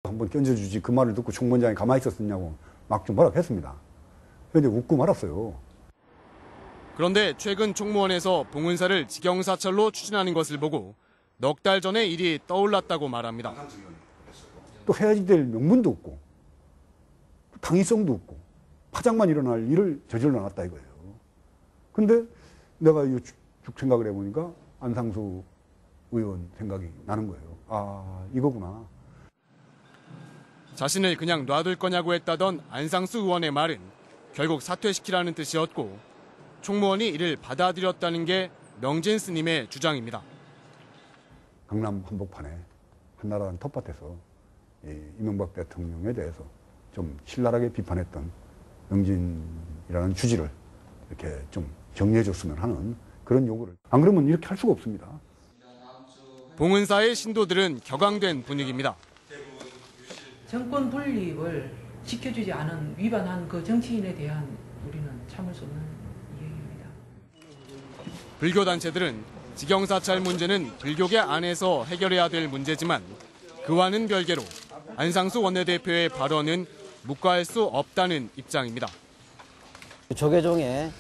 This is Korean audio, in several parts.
한번 견뎌주지 그 말을 듣고 총무원장이 가만히 있었느냐고 막 좀 뭐라고 했습니다. 그런데 웃고 말았어요. 그런데 최근 총무원에서 봉은사를 직영사찰로 추진하는 것을 보고 넉 달 전의 일이 떠올랐다고 말합니다. 또 해야지 될 명분도 없고 당위성도 없고 파장만 일어날 일을 저질러 놨다 이거예요. 근데 내가 쭉 생각을 해보니까 안상수 의원 생각이 나는 거예요. 아, 이거구나. 자신을 그냥 놔둘 거냐고 했다던 안상수 의원의 말은 결국 사퇴시키라는 뜻이었고 총무원이 이를 받아들였다는 게 명진 스님의 주장입니다. 강남 한복판에 한나라한 텃밭에서 이명박 대통령에 대해서 좀 신랄하게 비판했던 명진이라는 주지를 이렇게 좀 정리해 줬으면 하는 그런 요구를. 안 그러면 이렇게 할 수가 없습니다. 봉은사의 신도들은 격앙된 분위기입니다. 정권 분립을 지켜주지 않은 위반한 그 정치인에 대한 우리는 참을 수 없는 이행입니다. 불교 단체들은 직영사찰 문제는 불교계 안에서 해결해야 될 문제지만 그와는 별개로 안상수 원내대표의 발언은 묵과할 수 없다는 입장입니다. 조계종의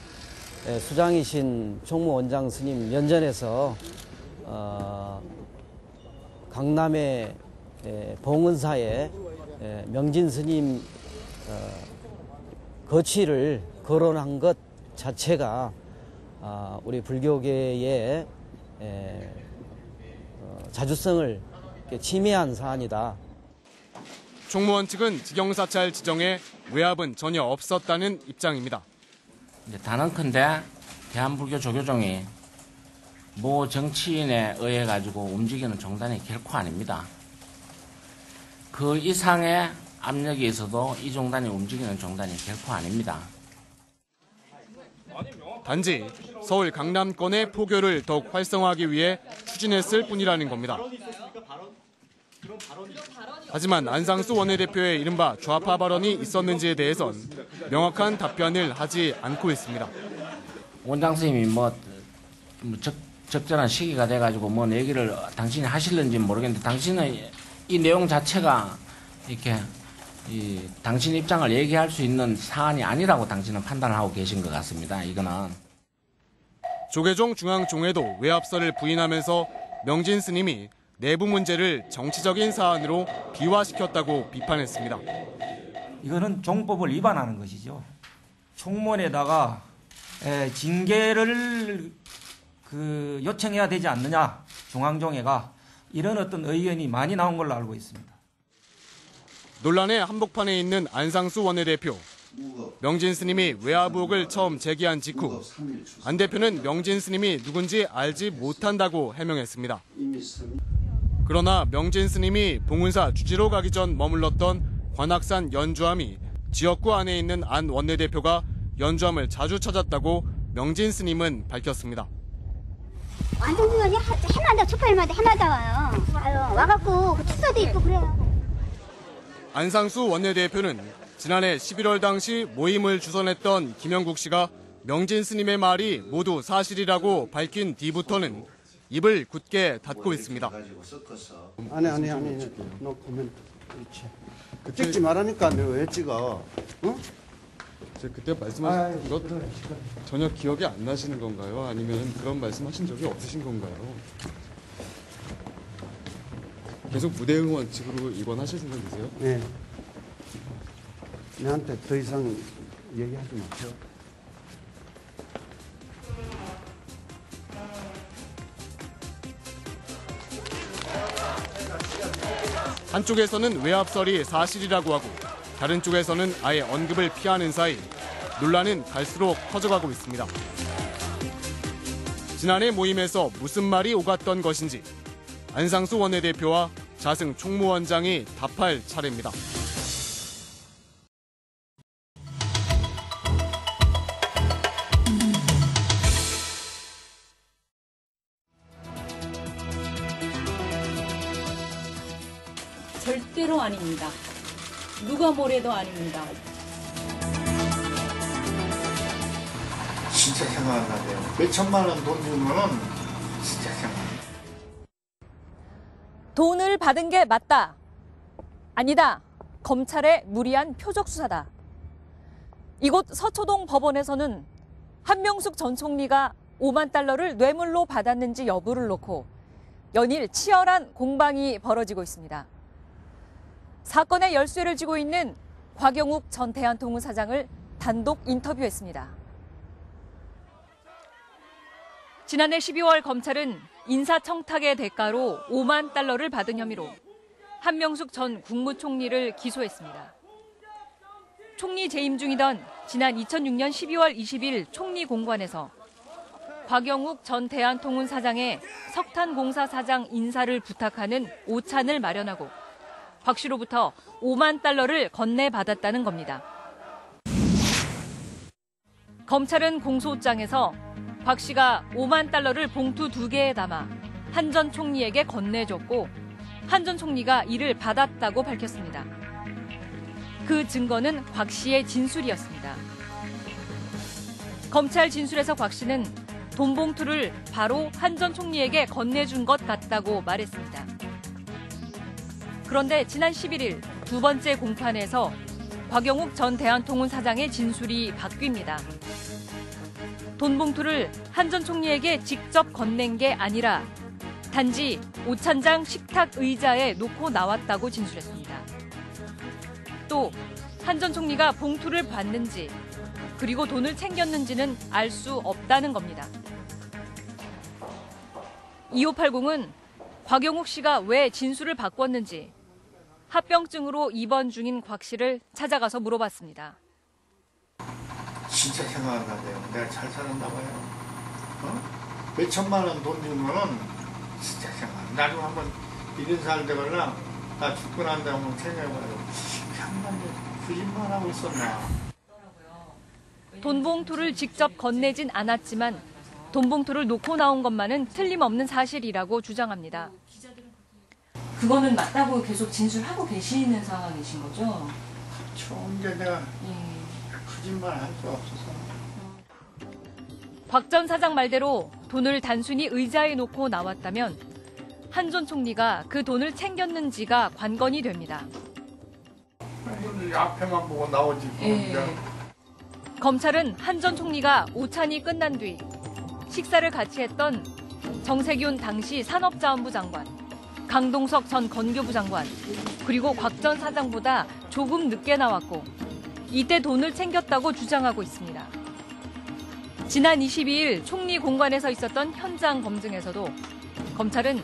수장이신 총무원장 스님 면전에서 강남의 봉은사의 명진 스님 거취를 거론한 것 자체가 우리 불교계의 자주성을 침해한 사안이다. 총무원 측은 직영사찰 지정에 외압은 전혀 없었다는 입장입니다. 단언컨대 대한불교 조계종이 모 정치인에 의해 가지고 움직이는 종단이 결코 아닙니다. 그 이상의 압력이 있어도 이 종단이 움직이는 종단이 결코 아닙니다. 단지 서울 강남권의 포교를 더욱 활성화하기 위해 추진했을 뿐이라는 겁니다. 하지만 안상수 원내대표의 이른바 좌파 발언이 있었는지에 대해선 명확한 답변을 하지 않고 있습니다. 원장 선생님이 적절한 시기가 돼가지고 얘기를 당신이 하실는지 모르겠는데 당신은 이 내용 자체가 이렇게 당신 입장을 얘기할 수 있는 사안이 아니라고 당신은 판단을 하고 계신 것 같습니다. 이거는. 조계종 중앙총회도 외압설을 부인하면서 명진 스님이 내부 문제를 정치적인 사안으로 비화시켰다고 비판했습니다. 이거는 종법을 위반하는 것이죠. 총무원에다가 징계를 요청해야 되지 않느냐, 중앙종회가 이런 어떤 의견이 많이 나온 걸로 알고 있습니다. 논란의 한복판에 있는 안상수 원내대표. 명진 스님이 외압 의혹을 처음 제기한 직후 안 대표는 명진 스님이 누군지 알지 못한다고 해명했습니다. 그러나 명진 스님이 봉은사 주지로 가기 전 머물렀던 관악산 연주함이 지역구 안에 있는 안 원내대표가 연주함을 자주 찾았다고 명진 스님은 밝혔습니다. 안상수 의원이 해마다 초파일마다 해마다 와요. 와갖고 축사도 있고 그래요. 안상수 원내대표는 지난해 11월 당시 모임을 주선했던 김영국 씨가 명진 스님의 말이 모두 사실이라고 밝힌 뒤부터는 입을 굳게 닫고 있습니다. 아니. 노 코멘트. 그렇지. 찍지 말라니까 내가 왜 찍어? 응? 그때 말씀하신 것 전혀 기억이 안 나시는 건가요? 아니면 그런 말씀하신 적이 없으신 건가요? 계속 무대 응원 측으로 입원하실 생각이세요? 네. 내한테 더 이상 얘기하지 마세요. 한쪽에서는 외압설이 사실이라고 하고 다른 쪽에서는 아예 언급을 피하는 사이 논란은 갈수록 커져가고 있습니다. 지난해 모임에서 무슨 말이 오갔던 것인지 안상수 원내대표와 자승 총무원장이 답할 차례입니다. 절대로 아닙니다. 누가 뭐래도 아닙니다. 진짜 생각나네요. 몇 천만 원 돈 주면은 진짜 생각. 돈을 받은 게 맞다. 아니다. 검찰의 무리한 표적 수사다. 이곳 서초동 법원에서는 한명숙 전 총리가 5만 달러를 뇌물로 받았는지 여부를 놓고 연일 치열한 공방이 벌어지고 있습니다. 사건의 열쇠를 쥐고 있는 곽영욱 전 대한통운 사장을 단독 인터뷰했습니다. 지난해 12월 검찰은 인사청탁의 대가로 5만 달러를 받은 혐의로 한명숙 전 국무총리를 기소했습니다. 총리 재임 중이던 지난 2006년 12월 20일 총리 공관에서 곽영욱 전 대한통운 사장의 석탄공사 사장 인사를 부탁하는 오찬을 마련하고 곽 씨로부터 5만 달러를 건네받았다는 겁니다. 검찰은 공소장에서 곽 씨가 5만 달러를 봉투 2개에 담아 한 전 총리에게 건네줬고 한 전 총리가 이를 받았다고 밝혔습니다. 그 증거는 곽 씨의 진술이었습니다. 검찰 진술에서 곽 씨는 돈 봉투를 바로 한 전 총리에게 건네준 것 같다고 말했습니다. 그런데 지난 11일 두 번째 공판에서 곽영욱 전 대한통운 사장의 진술이 바뀝니다. 돈 봉투를 한 전 총리에게 직접 건넨 게 아니라 단지 오찬장 식탁 의자에 놓고 나왔다고 진술했습니다. 또 한 전 총리가 봉투를 받는지 그리고 돈을 챙겼는지는 알 수 없다는 겁니다. 2580은 곽영욱 씨가 왜 진술을 바꿨는지 합병증으로 입원 중인 곽 씨를 찾아가서 물어봤습니다. 진짜 생각 안 나네요. 내가 잘 살았나 봐요. 몇 천만 원 돈 주면은 진짜 생각 안 나. 나중에 한번 이런 살 되거나 나 죽고 난 다음에 한번 생각해봐요. 그냥 거짓말하고 있었나. 돈 봉투를 직접 건네진 않았지만 돈 봉투를 놓고 나온 것만은 틀림없는 사실이라고 주장합니다. 그거는 맞다고 계속 진술하고 계시는 상황이신 거죠? 좋은데 내가 거짓말 할 수 없어서. 곽 전 사장 말대로 돈을 단순히 의자에 놓고 나왔다면 한 전 총리가 그 돈을 챙겼는지가 관건이 됩니다. 앞에만 보고 나오지. 검찰은 한 전 총리가 오찬이 끝난 뒤 식사를 같이 했던 정세균 당시 산업자원부 장관, 강동석 전 건교부 장관, 그리고 곽 전 사장보다 조금 늦게 나왔고 이때 돈을 챙겼다고 주장하고 있습니다. 지난 22일 총리 공관에서 있었던 현장 검증에서도 검찰은